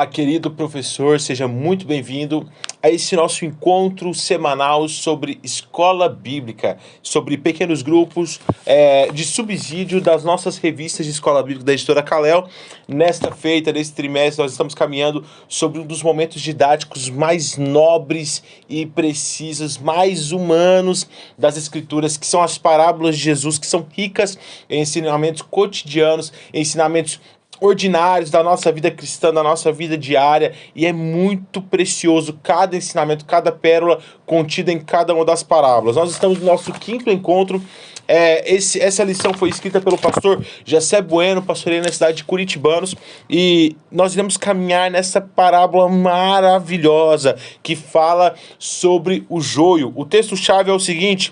Olá, querido professor, seja muito bem-vindo a esse nosso encontro semanal sobre escola bíblica, sobre pequenos grupos de subsídio das nossas revistas de escola bíblica da editora Kalel. Nesta feita, nesse trimestre, nós estamos caminhando sobre um dos momentos didáticos mais nobres e precisos, mais humanos das Escrituras, que são as parábolas de Jesus, que são ricas em ensinamentos cotidianos, ensinamentos ordinários da nossa vida cristã, da nossa vida diária, e é muito precioso cada ensinamento, cada pérola contida em cada uma das parábolas. Nós estamos no nosso quinto encontro. Essa lição foi escrita pelo pastor Jessé Bueno, pastoreio na cidade de Curitibanos, e nós iremos caminhar nessa parábola maravilhosa que fala sobre o joio. O texto-chave é o seguinte: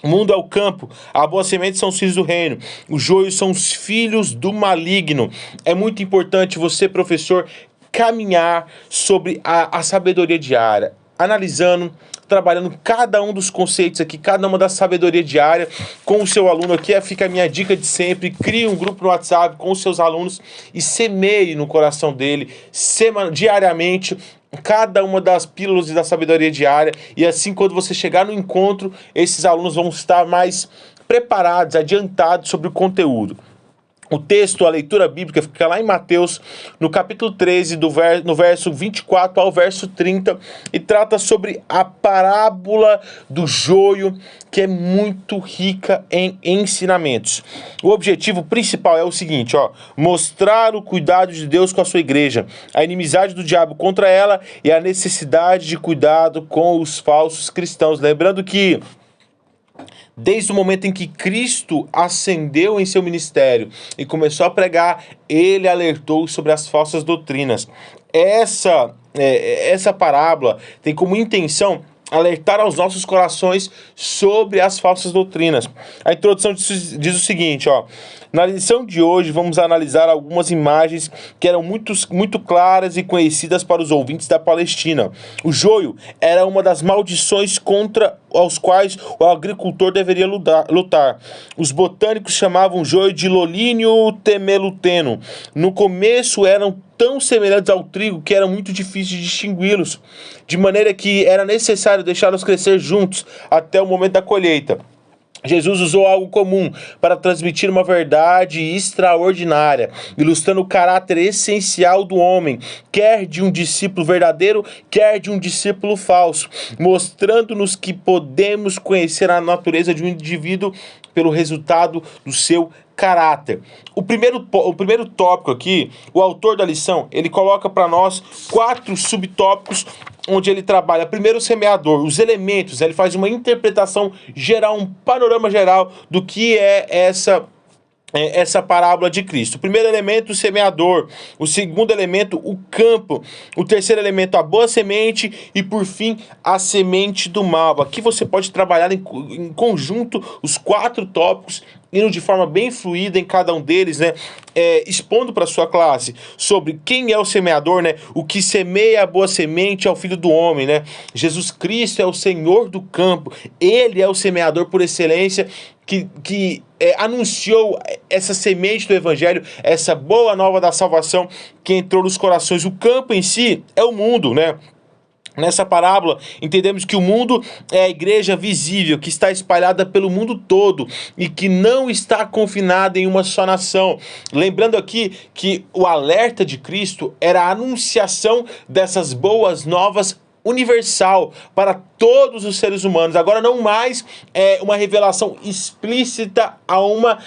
o mundo é o campo, a boa semente são os filhos do reino, os joios são os filhos do maligno. É muito importante você, professor, caminhar sobre a sabedoria diária, analisando, trabalhando cada um dos conceitos aqui, cada uma da sabedoria diária com o seu aluno aqui. Fica a minha dica de sempre: crie um grupo no WhatsApp com os seus alunos e semeie no coração dele, diariamente, cada uma das pílulas da sabedoria diária, e assim, quando você chegar no encontro, esses alunos vão estar mais preparados, adiantados sobre o conteúdo. O texto, a leitura bíblica, fica lá em Mateus, no capítulo 13, no verso 24 ao verso 30, e trata sobre a parábola do joio, que é muito rica em ensinamentos. O objetivo principal é o seguinte, mostrar o cuidado de Deus com a sua igreja, a inimizade do diabo contra ela e a necessidade de cuidado com os falsos cristãos. Lembrando que desde o momento em que Cristo ascendeu em seu ministério e começou a pregar, ele alertou sobre as falsas doutrinas. Essa parábola tem como intenção alertar aos nossos corações sobre as falsas doutrinas. A introdução diz o seguinte, na lição de hoje vamos analisar algumas imagens que eram muito claras e conhecidas para os ouvintes da Palestina. O joio era uma das maldições contra os quais o agricultor deveria lutar. Os botânicos chamavam o joio de Lolínio temeluteno. No começo eram tão semelhantes ao trigo que era muito difícil de distingui-los, de maneira que era necessário deixá-los crescer juntos até o momento da colheita. Jesus usou algo comum para transmitir uma verdade extraordinária, ilustrando o caráter essencial do homem, quer de um discípulo verdadeiro, quer de um discípulo falso, mostrando-nos que podemos conhecer a natureza de um indivíduo pelo resultado do seu caráter. O primeiro tópico aqui, o autor da lição, ele coloca para nós 4 subtópicos onde ele trabalha. Primeiro, o semeador, os elementos, ele faz uma interpretação geral, um panorama geral do que é essa parábola de Cristo. O primeiro elemento, o semeador. O segundo elemento, o campo. O terceiro elemento, a boa semente. E por fim, a semente do mal. Aqui você pode trabalhar em conjunto os 4 tópicos, indo de forma bem fluida em cada um deles, expondo para a sua classe sobre quem é o semeador, o que semeia a boa semente é o Filho do Homem, Jesus Cristo é o Senhor do campo, Ele é o semeador por excelência, que anunciou essa semente do Evangelho, essa boa nova da salvação que entrou nos corações. O campo em si é o mundo, Nessa parábola, entendemos que o mundo é a igreja visível, que está espalhada pelo mundo todo e que não está confinada em uma só nação. Lembrando aqui que o alerta de Cristo era a anunciação dessas boas novas universal para todos os seres humanos. Agora não mais uma revelação explícita a uma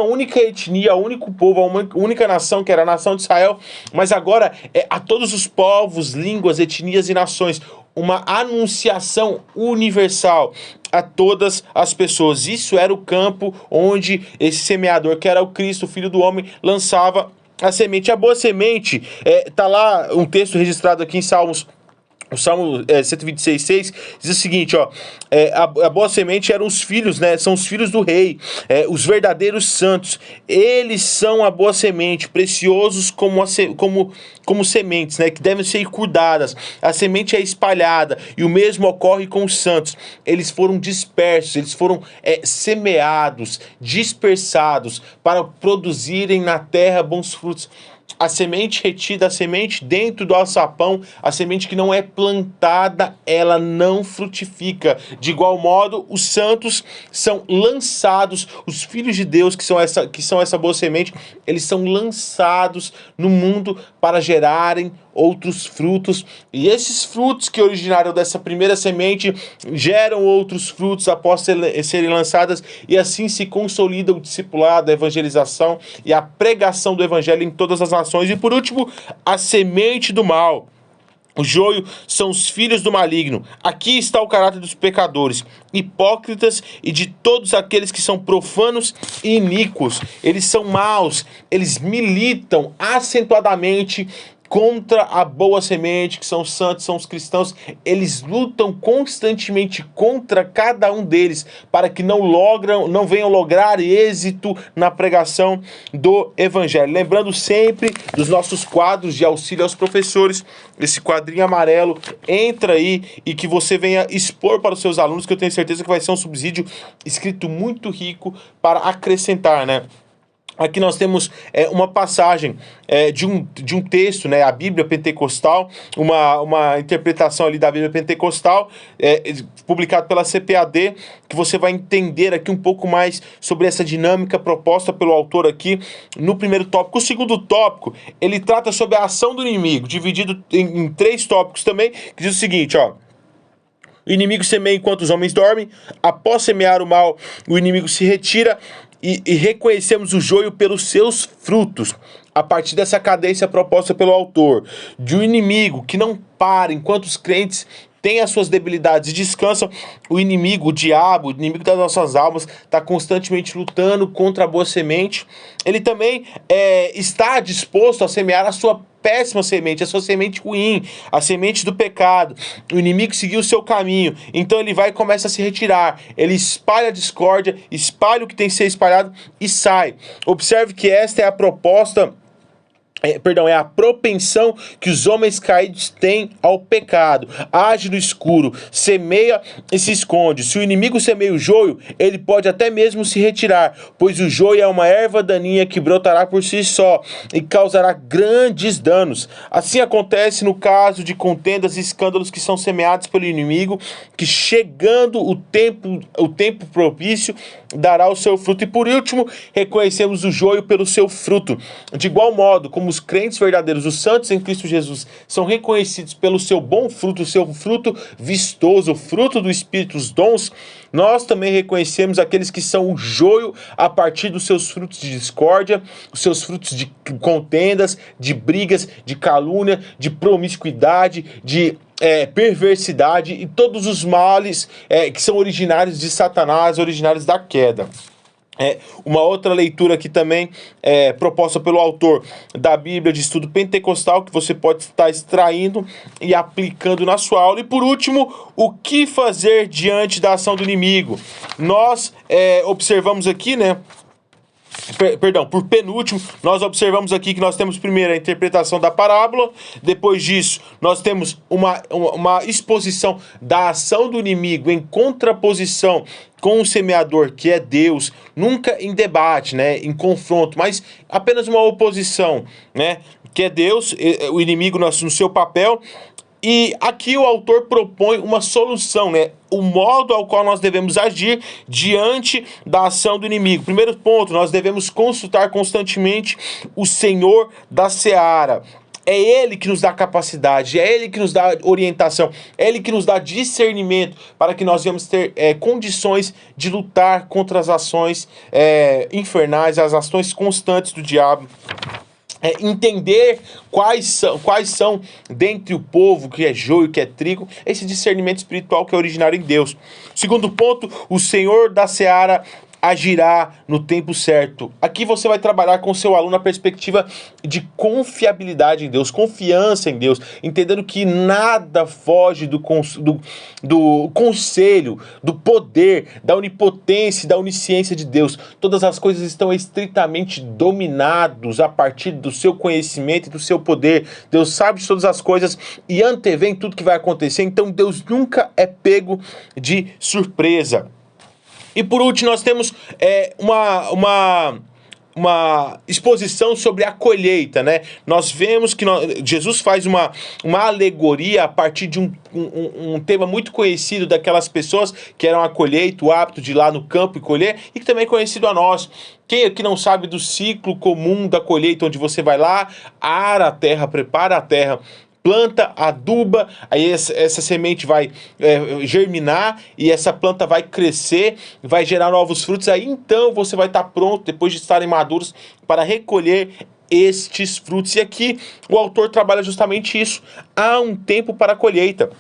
única etnia, a um único povo, a uma única nação, que era a nação de Israel, mas agora a todos os povos, línguas, etnias e nações. Uma anunciação universal a todas as pessoas. Isso era o campo onde esse semeador, que era o Cristo, o Filho do Homem, lançava a semente. A boa semente, está lá um texto registrado aqui em Salmos. O Salmo 126,6 diz o seguinte, a boa semente eram os filhos, são os filhos do rei, os verdadeiros santos. Eles são a boa semente, preciosos como sementes, que devem ser cuidadas. A semente é espalhada, e o mesmo ocorre com os santos. Eles foram dispersos, eles foram semeados, dispersados, para produzirem na terra bons frutos. a semente retida, a semente dentro do alçapão, a semente que não é plantada, ela não frutifica. De igual modo, os santos são lançados, os filhos de Deus, que são essa boa semente, eles são lançados no mundo para gerarem outros frutos, e esses frutos que originaram dessa primeira semente geram outros frutos após serem lançadas, e assim se consolida o discipulado, a evangelização e a pregação do evangelho em todas as nações. E por último, a semente do mal. O joio são os filhos do maligno. Aqui está o caráter dos pecadores, hipócritas e de todos aqueles que são profanos e iníquos. Eles são maus, eles militam acentuadamente contra a boa semente, que são os santos, são os cristãos. Eles lutam constantemente contra cada um deles, para que não venham lograr êxito na pregação do evangelho. Lembrando sempre dos nossos quadros de auxílio aos professores, esse quadrinho amarelo, entra aí e que você venha expor para os seus alunos, que eu tenho certeza que vai ser um subsídio escrito muito rico para acrescentar, né? Aqui nós temos uma passagem de um texto, né, a Bíblia Pentecostal, uma interpretação ali da Bíblia Pentecostal, publicado pela CPAD, que você vai entender aqui um pouco mais sobre essa dinâmica proposta pelo autor aqui no primeiro tópico. O segundo tópico, ele trata sobre a ação do inimigo, dividido em 3 tópicos também, que diz o seguinte, ó: o inimigo semeia enquanto os homens dormem, após semear o mal, o inimigo se retira, e reconhecemos o joio pelos seus frutos. A partir dessa cadência proposta pelo autor, de um inimigo que não para enquanto os crentes têm as suas debilidades e descansam, o inimigo, o diabo, o inimigo das nossas almas, está constantemente lutando contra a boa semente. Ele também está disposto a semear a sua péssima semente, a sua semente ruim, a semente do pecado. O inimigo seguiu o seu caminho, então ele vai e começa a se retirar. Ele espalha a discórdia, espalha o que tem que ser espalhado e sai. Observe que esta é a proposta, é a propensão que os homens caídos têm ao pecado. Age no escuro, semeia e se esconde. Se o inimigo semeia o joio, ele pode até mesmo se retirar, pois o joio é uma erva daninha que brotará por si só e causará grandes danos. Assim acontece no caso de contendas e escândalos que são semeados pelo inimigo, que chegando o tempo propício, dará o seu fruto. E por último, reconhecemos o joio pelo seu fruto. De igual modo, como os crentes verdadeiros, os santos em Cristo Jesus, são reconhecidos pelo seu bom fruto, o seu fruto vistoso, o fruto do Espírito, os dons, nós também reconhecemos aqueles que são o joio a partir dos seus frutos de discórdia, os seus frutos de contendas, de brigas, de calúnia, de promiscuidade, de perversidade e todos os males que são originários de Satanás, originários da queda. Uma outra leitura aqui também proposta pelo autor da Bíblia de Estudo Pentecostal, que você pode estar extraindo e aplicando na sua aula. E por último, o que fazer diante da ação do inimigo? Nós observamos aqui, né? Por penúltimo, nós observamos aqui que nós temos primeiro a interpretação da parábola, depois disso nós temos uma exposição da ação do inimigo em contraposição com o semeador, que é Deus, nunca em debate, né, em confronto, mas apenas uma oposição, né, que é Deus, o inimigo no seu papel. E aqui o autor propõe uma solução, né? O modo ao qual nós devemos agir diante da ação do inimigo. Primeiro ponto, nós devemos consultar constantemente o Senhor da Seara. É Ele que nos dá capacidade, é Ele que nos dá orientação, é Ele que nos dá discernimento para que nós venhamos ter condições de lutar contra as ações infernais, as ações constantes do diabo. Entender quais são dentre o povo que é joio, que é trigo, esse discernimento espiritual que é originário em Deus. Segundo ponto, o Senhor da Seara agirá no tempo certo. Aqui você vai trabalhar com o seu aluno a perspectiva de confiabilidade em Deus, confiança em Deus, entendendo que nada foge do conselho, do poder, da onipotência, da onisciência de Deus. Todas as coisas estão estritamente dominadas a partir do seu conhecimento e do seu poder. Deus sabe de todas as coisas e antevém tudo que vai acontecer, então Deus nunca é pego de surpresa. E por último, nós temos uma exposição sobre a colheita, né? Nós vemos que Jesus faz uma alegoria a partir de um tema muito conhecido daquelas pessoas que eram a colheita, o hábito de ir lá no campo e colher, e que também é conhecido a nós. Quem aqui não sabe do ciclo comum da colheita, onde você vai lá, ara a terra, prepara a terra, planta, aduba, aí essa semente vai germinar e essa planta vai crescer, vai gerar novos frutos, aí então você vai estar pronto, depois de estarem maduros, para recolher estes frutos. E aqui o autor trabalha justamente isso. Há um tempo para a colheita.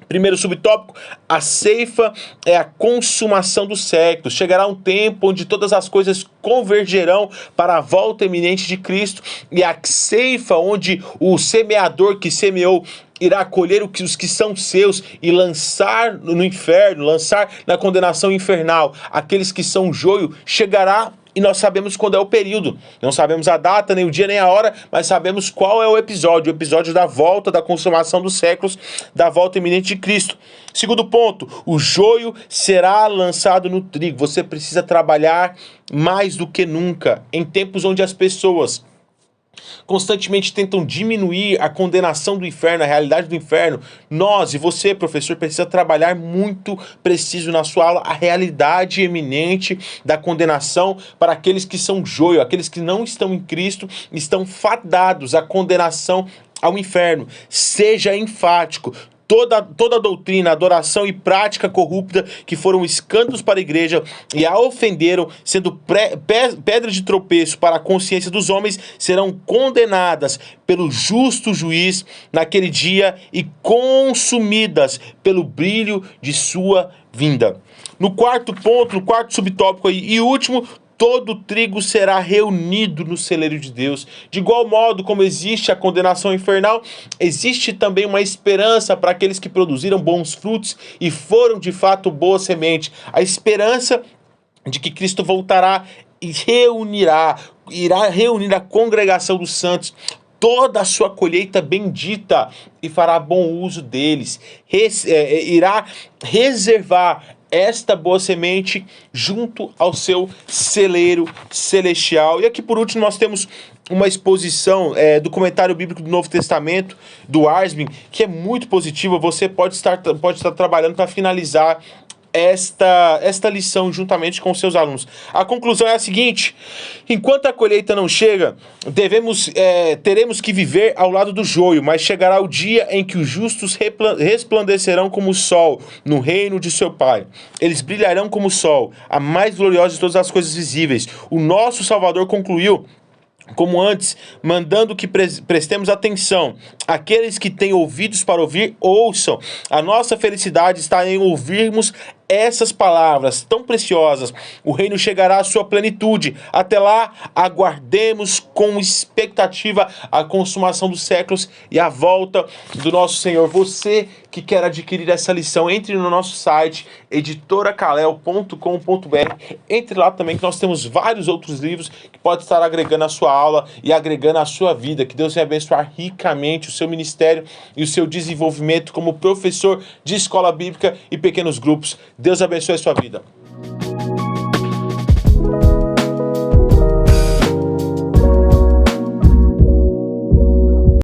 Primeiro subtópico, a ceifa é a consumação dos séculos. Chegará um tempo onde todas as coisas convergerão para a volta iminente de Cristo. E a ceifa, onde o semeador que semeou irá colher os que são seus e lançar no inferno, lançar na condenação infernal aqueles que são joio, chegará. E nós sabemos quando é o período. Não sabemos a data, nem o dia, nem a hora, mas sabemos qual é o episódio da volta, da consumação dos séculos, da volta iminente de Cristo. Segundo ponto, o joio será lançado no trigo. Você precisa trabalhar mais do que nunca, em tempos onde as pessoas constantemente tentam diminuir a condenação do inferno, a realidade do inferno. Nós e você, professor, precisa trabalhar muito preciso na sua aula a realidade eminente da condenação para aqueles que são joio, aqueles que não estão em Cristo, estão fadados à condenação ao inferno. Seja enfático. Toda doutrina, adoração e prática corrupta que foram escândalos para a igreja e a ofenderam, sendo pedra de tropeço para a consciência dos homens, serão condenadas pelo justo juiz naquele dia e consumidas pelo brilho de sua vinda. No quarto ponto, no quarto subtópico aí, e último, todo trigo será reunido no celeiro de Deus. De igual modo como existe a condenação infernal, existe também uma esperança para aqueles que produziram bons frutos e foram de fato boa semente. A esperança de que Cristo voltará e irá reunir a congregação dos santos, toda a sua colheita bendita, e fará bom uso deles. Irá reservar esta boa semente junto ao seu celeiro celestial. E aqui por último nós temos uma exposição do comentário bíblico do Novo Testamento, do Arsbin, que é muito positiva. Você pode estar trabalhando para finalizar esta lição juntamente com seus alunos. A conclusão é a seguinte: enquanto a colheita não chega, teremos que viver ao lado do joio, mas chegará o dia em que os justos resplandecerão como o sol no reino de seu Pai. Eles brilharão como o sol, a mais gloriosa de todas as coisas visíveis. O nosso Salvador concluiu como antes, mandando que prestemos atenção. Aqueles que têm ouvidos para ouvir, ouçam. A nossa felicidade está em ouvirmos essas palavras tão preciosas. O reino chegará à sua plenitude. Até lá, aguardemos com expectativa a consumação dos séculos e a volta do nosso Senhor. Você que quer adquirir essa lição, entre no nosso site editoracalel.com.br. Entre lá também, que nós temos vários outros livros que pode estar agregando a sua aula e agregando a sua vida. Que Deus venha abençoar ricamente o seu ministério e o seu desenvolvimento como professor de escola bíblica e pequenos grupos. Deus abençoe a sua vida.